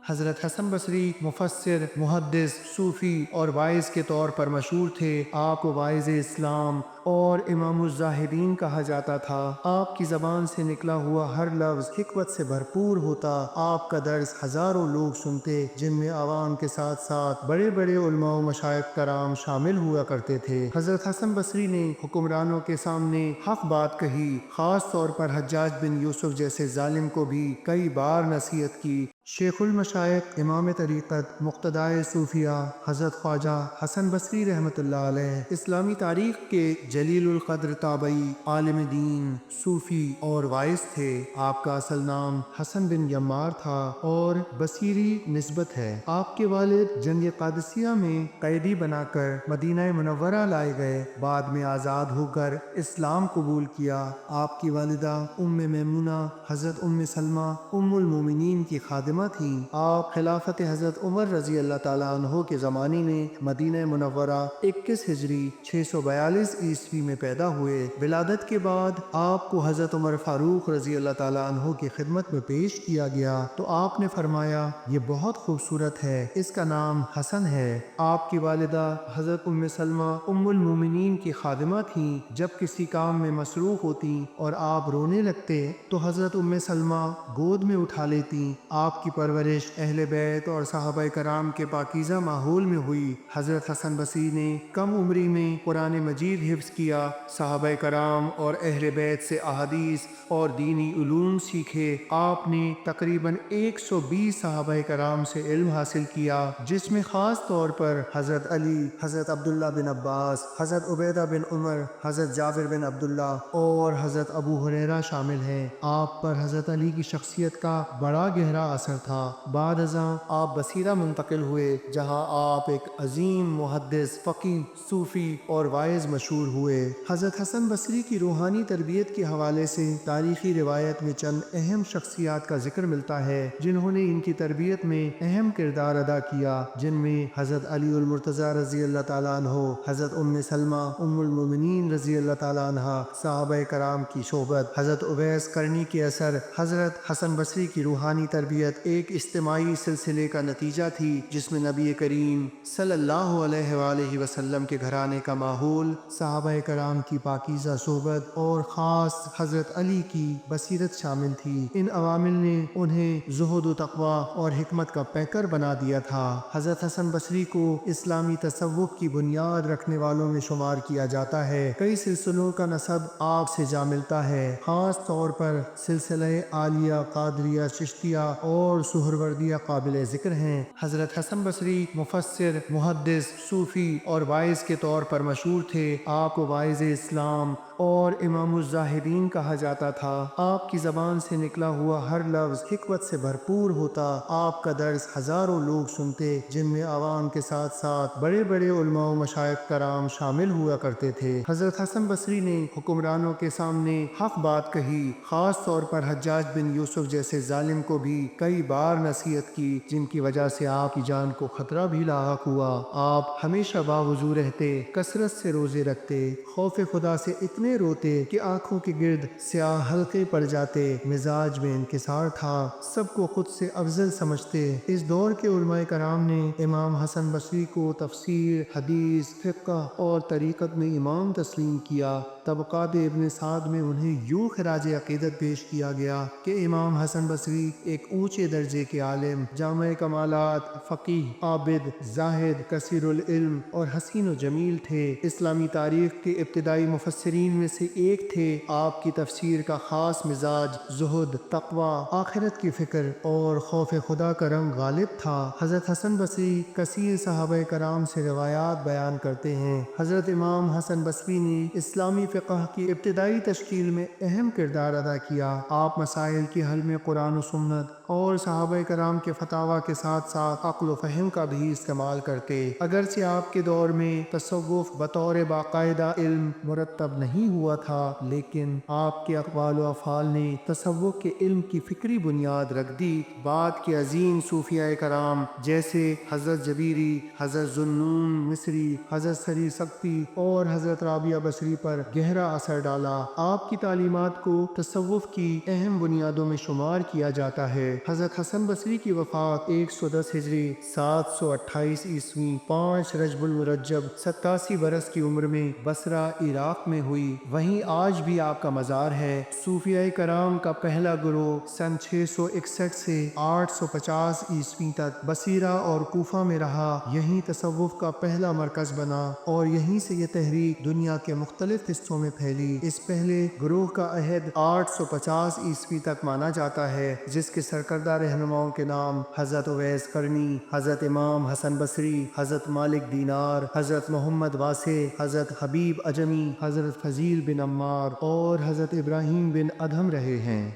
حضرت حسن بصری مفسر، محدث، صوفی اور واعظ کے طور پر مشہور تھے۔ آپ کو واعظ اسلام اور امام الزاہدین کہا جاتا تھا۔ آپ کی زبان سے نکلا ہوا ہر لفظ حکمت سے بھرپور ہوتا۔ آپ کا درس ہزاروں لوگ سنتے، جن میں عوام کے ساتھ ساتھ بڑے بڑے علماء و مشائخ کرام شامل ہوا کرتے تھے۔ حضرت حسن بصری نے حکمرانوں کے سامنے حق بات کہی، خاص طور پر حجاج بن یوسف جیسے ظالم کو بھی کئی بار نصیحت کی۔ شیخ المشائخ، امام طریقت، مقتدائے صوفیہ حضرت خواجہ حسن بصری رحمۃ اللہ علیہ اسلامی تاریخ کے جلیل القدر تابعی، عالم دین، صوفی اور واعظ تھے۔ آپ کا اصل نام حسن بن یمار تھا اور بصیری نسبت ہے۔ آپ کے والد جنگ قادسیہ میں قیدی بنا کر مدینہ منورہ لائے گئے، بعد میں آزاد ہو کر اسلام قبول کیا۔ آپ کی والدہ ام میمونہ حضرت ام سلمہ ام المومنین کی خادمہ تھیں۔ آپ خلافت حضرت عمر رضی اللہ تعالیٰ عنہ کے زمانے میں مدینہ منورہ 21 ہجری 642 عیسوی میں پیدا ہوئے۔ ولادت کے بعد آپ کو حضرت عمر فاروق رضی اللہ تعالیٰ عنہ کی خدمت میں پیش کیا گیا تو آپ نے فرمایا، یہ بہت خوبصورت ہے، اس کا نام حسن ہے۔ آپ کی والدہ حضرت ام سلمہ ام المومنین کی خادمہ تھیں۔ جب کسی کام میں مصروف ہوتی اور آپ رونے لگتے تو حضرت ام سلمہ گود میں اٹھا لیتی۔ آپ کی پرورش اہل بیت اور صحابہ کرام کے پاکیزہ ماحول میں ہوئی۔ حضرت حسن بصری نے کم عمری میں قرآن مجید حفظ کیا۔ صحابہ کرام اور اہل بیت سے احادیث اور دینی علوم سیکھے۔ آپ نے تقریباً 120 صحابہ کرام سے علم حاصل کیا، جس میں خاص طور پر حضرت علی، حضرت عبداللہ بن عباس، حضرت عبیدہ بن عمر، حضرت جابر بن عبداللہ اور حضرت ابو ہریرہ شامل ہیں۔ آپ پر حضرت علی کی شخصیت کا بڑا گہرا اثر تھا۔ بعد ازاں آپ بصیرہ منتقل ہوئے، جہاں آپ ایک عظیم محدث، فقیہ، صوفی اور واعظ مشہور ہوئے۔ حضرت حسن بصری کی روحانی تربیت کے حوالے سے تاریخی روایت میں چند اہم شخصیات کا ذکر ملتا ہے، جنہوں نے ان کی تربیت میں اہم کردار ادا کیا، جن میں حضرت علی المرتضیٰ رضی اللہ تعالیٰ عنہ، حضرت ام سلمہ ام المومنین رضی اللہ تعالیٰ عنہا، صحابہ کرام کی صحبت، حضرت اویس کرنی کے اثر۔ حضرت حسن بصری کی روحانی تربیت ایک اجتماعی سلسلے کا نتیجہ تھی، جس میں نبی کریم صلی اللہ علیہ وآلہ وسلم کے گھرانے کا ماحول، صحابہ کرام کی پاکیزہ صحبت اور خاص حضرت علی کی بصیرت شامل تھی۔ ان عوامل نے انہیں زہد و تقوی اور حکمت کا پیکر بنا دیا تھا۔ حضرت حسن بصری کو اسلامی تصوف کی بنیاد رکھنے والوں میں شمار کیا جاتا ہے۔ کئی سلسلوں کا نسب آپ سے جا ملتا ہے، خاص طور پر سلسلہ عالیہ، قادریہ، چشتیہ اور سہروردیہ قابل ذکر ہیں۔ حضرت حسن بصری مفسر، محدث، صوفی اور واعظ کے طور پر مشہور تھے۔ آپ کو واعظ اسلام اور امام الزاہدین کہا جاتا تھا۔ آپ کی زبان سے نکلا ہوا ہر لفظ حکمت سے بھرپور ہوتا۔ آپ کا درس ہزاروں لوگ سنتے، جن میں عوام کے ساتھ ساتھ بڑے بڑے علماء و مشائخ کرام شامل ہوا کرتے تھے۔ حضرت حسن بصری نے حکمرانوں کے سامنے حق بات کہی، خاص طور پر حجاج بن یوسف جیسے ظالم کو بھی کئی بار نصیحت کی، جن کی وجہ سے آپ کی جان کو خطرہ بھی لاحق ہوا۔ آپ ہمیشہ باوضو رہتے، کثرت سے روزے رکھتے، خوف خدا سے اتنے روتے کہ آنکھوں کے گرد سیاہ حلقے پڑ جاتے۔ مزاج میں انکسار تھا، سب کو خود سے افضل سمجھتے۔ اس دور کے علماء کرام نے امام حسن بصری کو تفسیر، حدیث، فقہ اور طریقت میں امام تسلیم کیا۔ طبقات ابن سعد میں انہیں یوں خراج عقیدت پیش کیا گیا کہ امام حسن بصری ایک اونچے درجے کے عالم، جامع کمالات، فقیہ، عابد، زاہد، کثیر العلم اور حسین و جمیل تھے۔ اسلامی تاریخ کے ابتدائی مفسرین میں سے ایک تھے۔ آپ کی تفسیر کا خاص مزاج زہد، تقوی، آخرت کی فکر اور خوف خدا کا رنگ غالب تھا۔ حضرت حسن بصری کثیر صحابہ کرام سے روایات بیان کرتے ہیں۔ حضرت امام حسن بصری نے اسلامی فقہ کی ابتدائی تشکیل میں اہم کردار ادا کیا۔ آپ مسائل کے حل میں قرآن و سنت اور صحابہ کرام کے فتاویٰ کے ساتھ ساتھ عقل و فہم کا بھی استعمال کرتے۔ اگرچہ آپ کے دور میں تصوف بطور باقاعدہ علم مرتب نہیں ہوا تھا، لیکن آپ کے اقوال و افعال نے تصوف کے علم کی فکری بنیاد رکھ دی۔ بعد کے عظیم صوفیاء کرام جیسے حضرت جبیری، حضرت ذوالنون مصری، حضرت سری سقطی اور حضرت رابعہ بصری پر گہرا گہرا اثر ڈالا۔ آپ کی تعلیمات کو تصوف کی اہم بنیادوں میں شمار کیا جاتا ہے۔ حضرت حسن بصری کی وفات 110 ہجری 728 عیسوی 5 رجب المرجب 87 برس کی عمر میں بصرہ عراق میں ہوئی۔ وہیں آج بھی آپ کا مزار ہے۔ صوفیاء کرام کا پہلا گروہ سن 661 سے 850 عیسوی تک بصیرہ اور کوفہ میں رہا۔ یہیں تصوف کا پہلا مرکز بنا اور یہیں سے یہ تحریک دنیا کے مختلف حصوں میں پھیلی۔ اس پہلے گروہ کا عہد 850 عیسوی تک مانا جاتا ہے، جس کے سرکردہ رہنماؤں کے نام حضرت اویس قرنی، حضرت امام حسن بصری، حضرت مالک دینار، حضرت محمد واسع، حضرت حبیب عجمی، حضرت فضیل بن عمار اور حضرت ابراہیم بن ادہم رہے ہیں۔